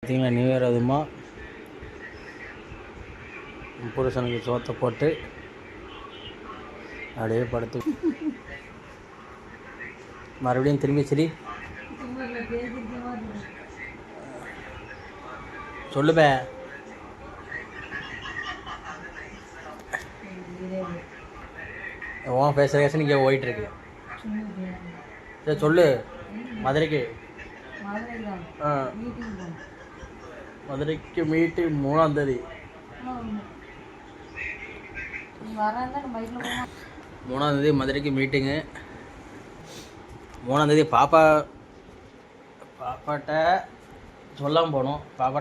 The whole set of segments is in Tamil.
பார்த்தீங்களா, நியூ இயர் அதுமா புருஷனுக்கு சோத்தை போட்டு அப்படியே படுத்து மறுபடியும் திரும்பி சரி சொல்லுப்ப. உன் பேசுகிற இங்கே போயிட்டுருக்கு. சரி சொல்லு. மதுரைக்கு மதுரைக்கு மீட்டிங் 3ஆம் தேதி. 3ஆம் தேதி மதுரைக்கு மீட்டிங்கு. 3ஆம் தேதி பாப்பாட்ட சொல்லாமல் போகணும். பாப்பா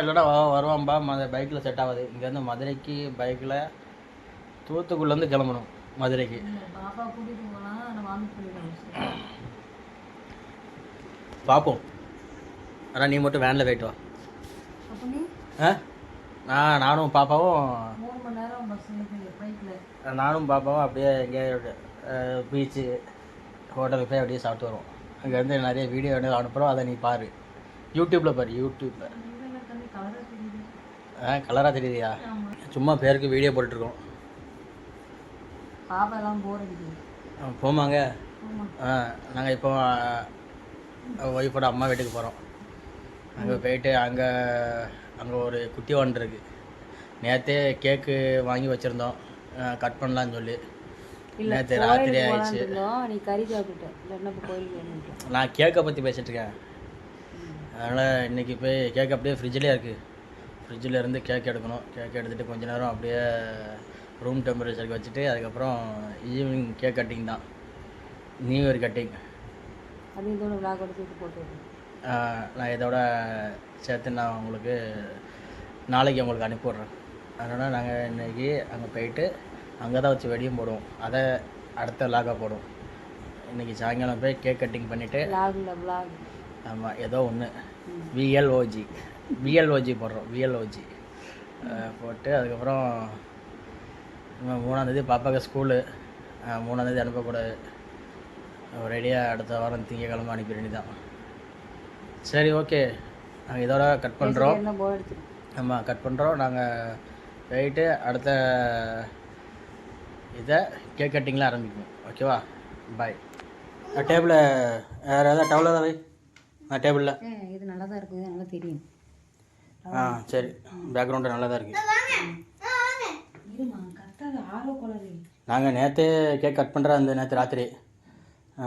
இல்லைன்னா வருவான்பா. பைக்கில் செட் ஆகாது. இங்கேருந்து மதுரைக்கு பைக்கில் தூத்துக்குடிலேருந்து கிளம்பணும் மதுரைக்கு. பார்ப்போம். ஆனால் நீ மட்டும் வேனில் போயிட்டு வா. நானும் பாப்பாவும் அப்படியே எங்கேயாவது பீச்சு ஹோட்டலுக்கு போய் அப்படியே சாப்பிட்டு வருவோம். அங்கேருந்து நிறைய வீடியோ அனுப்புகிறோம். அதை நீ பாரு, யூடியூப்பில் பாரு. யூடியூப்பில் கலராக தெரியுதியா? சும்மா பேருக்கு வீடியோ போட்டுட்ருக்கோம். போமாங்க. நாங்கள் இப்போ ஒய்ஃபோட அம்மா வீட்டுக்கு போகிறோம். அங்கே போயிட்டு அங்கே ஒரு குட்டி ஒன்று இருக்குது. நேற்றே கேக்கு வாங்கி வச்சுருந்தோம் கட் பண்ணலான்னு சொல்லி. நேற்று ராத்திரி ஆயிடுச்சு. நான் கேக்கை பற்றி பேசிகிட்ருக்கேன். அதனால் இன்றைக்கி போய் கேக் அப்படியே ஃப்ரிட்ஜிலே இருக்குது. ஃப்ரிட்ஜில் இருந்து கேக் எடுக்கணும். கேக் எடுத்துகிட்டு கொஞ்ச நேரம் அப்படியே ரூம் டெம்பரேச்சருக்கு வச்சுட்டு அதுக்கப்புறம் ஈவினிங் கேக் கட்டிங் தான். New year cutting. நான் இதோட சேர்த்து நான் உங்களுக்கு நாளைக்கு உங்களுக்கு அனுப்பிவிட்றேன். அதனால் நாங்கள் இன்றைக்கி அங்கே போயிட்டு அங்கே தான் வச்சு வெடியும் போடுவோம். அதை அடுத்த லாகாக போடுவோம். இன்றைக்கி சாயங்காலம் போய் கேக் கட்டிங் பண்ணிவிட்டு ஆமாம் ஏதோ ஒன்று விஎல்ஓஜி போடுறோம். விஎல்ஓஜி போட்டு அதுக்கப்புறம் 3ஆம் தேதி பாப்பாவுக்கு ஸ்கூலு. 3ஆம் தேதி அனுப்பக்கூடாது. ரெடியாக அடுத்த வாரம் திங்கக்கிழமை அனுப்பி வேண்டியதான். சரி ஓகே, நாங்கள் இதோட கட் பண்ணுறோம். ஆமாம் கட் பண்ணுறோம். நாங்கள் போயிட்டு அடுத்த இதை கேக் கட்டிங்லாம் ஆரம்பிக்கணும். ஓகேவா? பாய். டேபிளில் வேறு ஏதாவது டவுல தான் வை. டேபிளில் இது நல்லா தான் இருக்குது. நல்லா தெரியும். சரி, பேக்ரவுண்டு நல்லா தான் இருக்குது. நாங்கள் நேற்று கேக் கட் பண்ணுற நேற்று ராத்திரி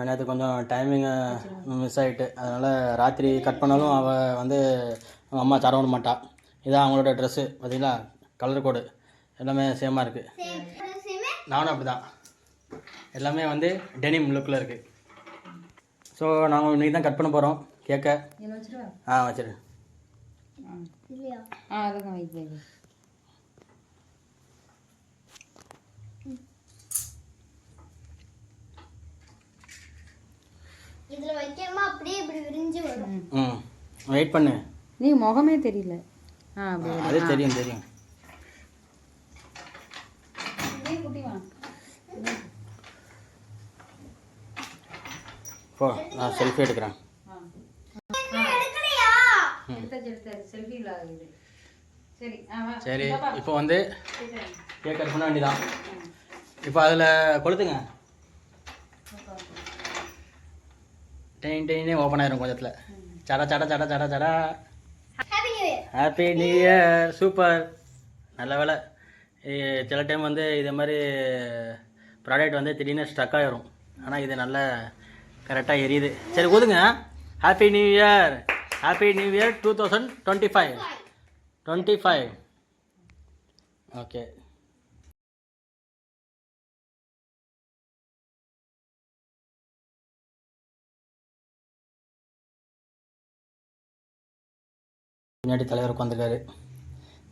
நேற்று கொஞ்சம் டைமிங்கு மிஸ் ஆகிட்டு. அதனால் ராத்திரி கட் பண்ணாலும் அவள் அவங்க அம்மா தர விட மாட்டா. இதான் அவங்களோட ட்ரெஸ்ஸு பார்த்தீங்களா, கலர் கோடு எல்லாமே சேமாக இருக்குது. நானும் அப்படி தான். எல்லாமே டெனிம் லுக்கில் இருக்குது. ஸோ நாங்கள் இன்றைக்கி தான் கட் பண்ண போகிறோம் கேக்கை. வச்சிரு. இதுல வைக்கமா அப்படியே இப்படி விரிஞ்சு வரும். வெயிட் பண்ணு. நீ முகமே தெரியல. அது தெரியும். போ, நான் செல்ஃபி எடுக்கிறேன். சரி, இப்போ கேக் கட் பண்ண வேண்டியதான். இப்போ அதில் கொளுத்துங்க. டெய்னே ஓப்பன் ஆயிரும் கொஞ்சத்தில். சடா சடா சடா சடா சடா. Happy new year. சூப்பர், நல்ல வேலை. சில டைம் இதே மாதிரி ப்ராடக்ட் திடீர்னு ஸ்ட்ரக் ஆகிரும். ஆனால் இது நல்லா கரெக்டாக எரியுது. சரி ஊதுங்க. Happy new year. Happy new year 2025. Okay. பின்னாடி தலைவர் உட்காந்துருக்காரு.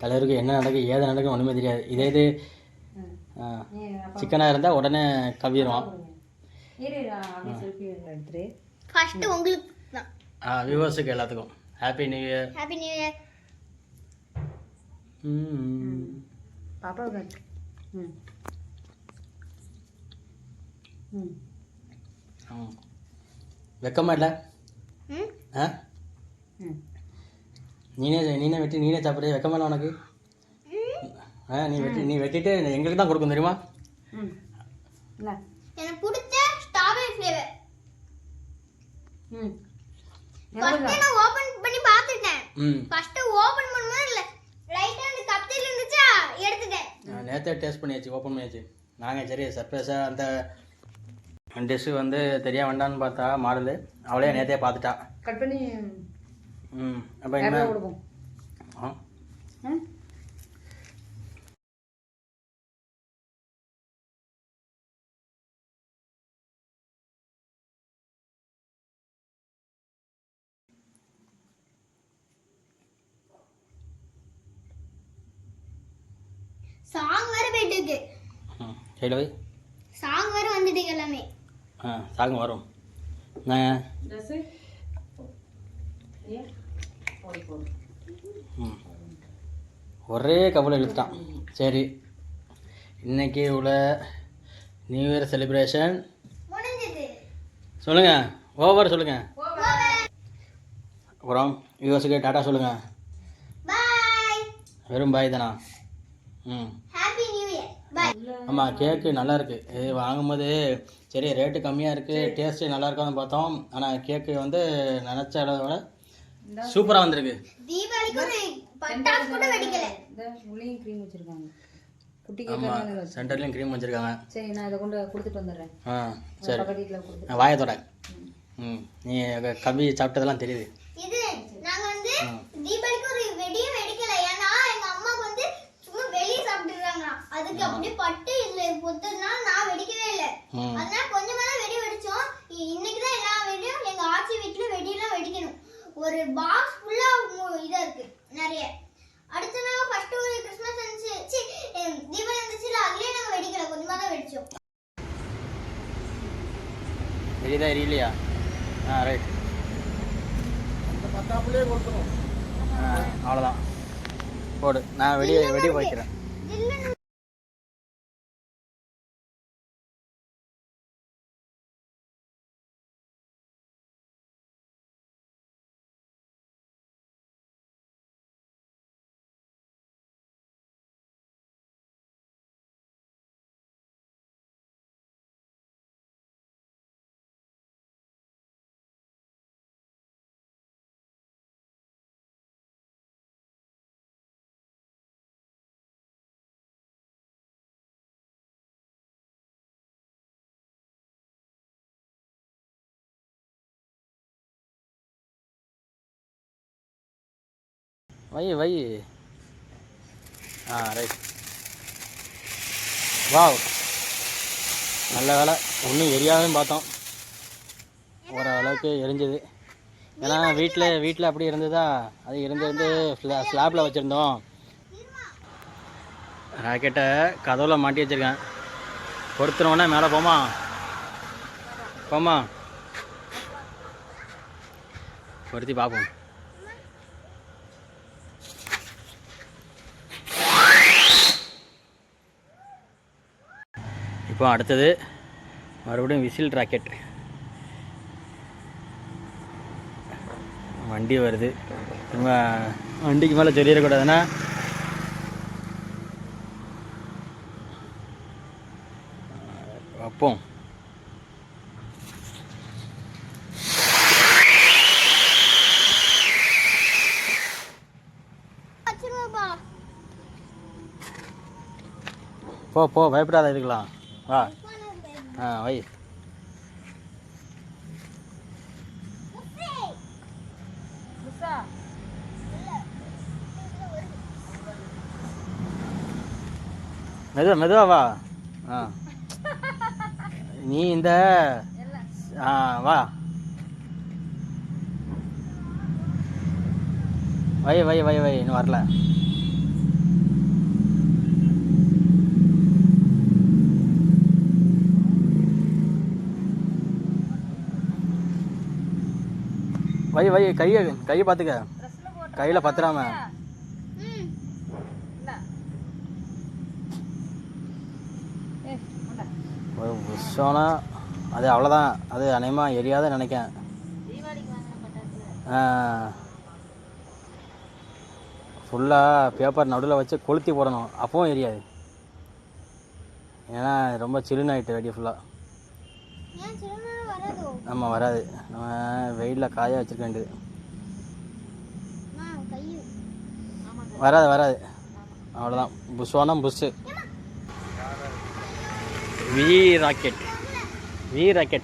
தலைவருக்கு என்ன நடக்கு ஏது நடக்கும் ஒன்றுமே தெரியாது. இது சிக்கனாக இருந்தால் உடனே கவிடுவான். வியூவர்ஸுக்கு எல்லாத்துக்கும் happy new year. Happy new year. பாப்பாவுக்கு வெக்கமா இல்லை? நீனே வெட்டி நீனே சாப்பிட்றது வெக்கமில்ல உனக்கு? நீ வெட்டிட்டு எங்களுக்கு தான் கொடுக்கும் தெரியுமா? ம் இல்லை எனக்கு பிடிச்ச ஸ்ட்ராபெரி ஃப்ளேவர். ம் ஃபர்ஸ்ட் நான் ஓபன் பண்ணி பார்த்துட்டேன். ஃபர்ஸ்ட் ஓபன் பண்ணும்போது இல்ல ரைட்டா அந்த கத்தில இருந்துச்சா எடுத்துட்டேன். நேத்தே டேஸ்ட் பண்ணியாச்சு, ஓப்பன் பண்ணியாச்சு. நாங்கள் சரி சர்ப்ரைஸாக அந்த டிஷ்ஷு வந்து தெரிய வேண்டான்னு பார்த்தா மாடலு அவளே நேற்றே பார்த்துட்டா. கட் பண்ணி அப்போ என்ன கொடுப்போம். சாங் வேற போயிட்டு சரி வை. சாங் வேற வந்துட்டு எல்லாமே. சாங் வரும். நான் ஒரே கவலை இழுத்துட்டான். சரி இன்னைக்கு உள்ள நியூ இயர் செலிப்ரேஷன் முடிஞ்சது. சொல்லுங்கள், ஓவர் சொல்லுங்கள். அப்புறம் யூஎஸ்க்கு டாட்டா சொல்லுங்கள். பாய். வெறும் பாய் தானா? Happy new year. பாய். ஆமாம், கேக்கு நல்லா இருக்குது. இது வாங்கும்போது சரி ரேட்டு கம்மியாக இருக்குது, டேஸ்ட்டு நல்லா இருக்கான்னு பார்த்தோம். ஆனால் கேக்கு வந்து நினச்ச அளவோட சூப்பராக வந்திருக்கு. தீபாவளிக்கு ஒரு பட்டாசு கூட வெடிக்கல. இந்த உள்ளேயும் க்ரீம் வச்சுருக்காங்க. குட்டி ஆமாம், கேக் சென்டர்லேயும் க்ரீம் வச்சுருக்காங்க. சரி நான் இதை கொண்டு கொடுத்துட்டு வந்துடுறேன். சரி பக்கத்து வீட்டில் கொடுத்து வாயத்தோட. நீ கவி சாப்பிட்டதெல்லாம் தெரியுது. இது நாங்க வந்து தீபாவளிக்கு ஒரு வெடியே வெடிக்கல. ஏன்னா எங்க அம்மாக்கு வந்து சும்மா வெளியே சாப்பிட்டுறாங்க. அதுக்கு அப்படியே பட்டு இல்ல பொத்துனா நான் வெடிக்கவே இல்ல. அதனால கொஞ்சமா தான் வெடி வெடிச்சோம். இன்னைக்கு தான் எல்லா வெடியும் எங்க ஆச்சி வீட்ல வெடியெல்லாம் வெடிக்கணும். ஒரு பாக்ஸ் ஃபுல்லா இதா இருக்கு நிறைய. அடுத்த நாள் ஃபர்ஸ்ட் ஒரு கிறிஸ்மஸ் வந்துச்சு, தீபாவளி வந்துச்சுல, அதுலயே நாங்க வெடிக்கல, கொஞ்சமா தான் வெடிச்சோம். தெரியுதா இல்லையா? ரைட். அவ்வளோதான் போடு. நான் வெடி வைக்கிறேன். வை ரைட். வாவ், நல்ல வேலை ஒன்றும் எரியாதுன்னு பார்த்தோம், ஓரளவுக்கு எரிஞ்சது. ஏன்னா வீட்டில் அப்படி இருந்ததா, அது இருந்து ஸ்லாப்பில் வச்சுருந்தோம். ராக்கெட்டை கதவில் மாட்டி வச்சுருக்கேன். பொறுத்துனோடனே மேலே போமா பொருத்தி பார்ப்போம். இப்போ அடுத்தது மறுபடியும் விசில் ராக்கெட். வண்டி வருது. நம்ம வண்டிக்கு மேலே சொல்லிடக்கூடாதுன்னா வைப்போம். போ பயப்படாத, இருக்கலாம். வா. வை. மெதுவா வா. நீ இந்த வா. வை இன்னும் வரல. வை கையை பார்த்துக்க, கையில் பத்துறாம. விஷம்னா அது அவ்வளோதான், அது அநேகமாக எரியாத நினைக்கேன். ஃபுல்லாக பேப்பர் நடுவில் வச்சு கொளுத்தி போடணும், அப்பவும் எரியாது. ஏன்னா ரொம்ப சில்லுன்னு ஆகிட்டு வெடி ஃபுல்லாக. ஆமாம் வராது, நம்ம வெயிலில் காய வச்சுருக்க வேண்டியது. வராது அவ்வளோதான். புஷ்வானா புஷ்ஷு. வி ராக்கெட்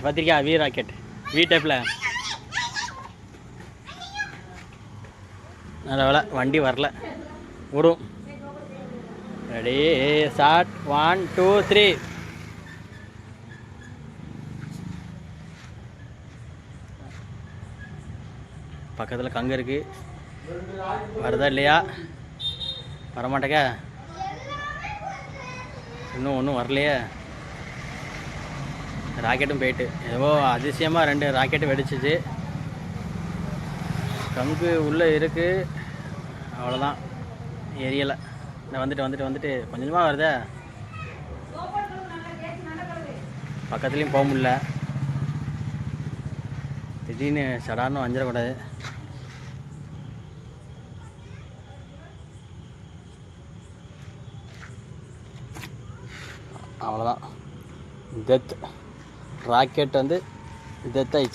பார்த்திருக்கியா? வி ராக்கெட் வி டைப்பில். நல்ல வேலை வண்டி வரல, விடும். Ready start. 1 2 3. பக்கத்தில் கங்கு இருக்கு, வருதா இல்லையா? வரமாட்டேங்க, இன்னும் ஒன்றும் வரலையே. ராக்கெட்டும் போயிட்டு ஏதோ அதிசயமாக 2 ராக்கெட்டு வெடிச்சிச்சு. கங்கு உள்ளே இருக்குது, அவ்வளோதான், எரியலை. வந்துட்டு கொஞ்சமாக வருதே. பக்கத்துலேயும் போக முடியல, திடீர்னு சடார்னு வந்துடக்கூடாது. அவ்வளோதான், டெத். ராக்கெட் வந்து டெத் ஆயிடுச்சு.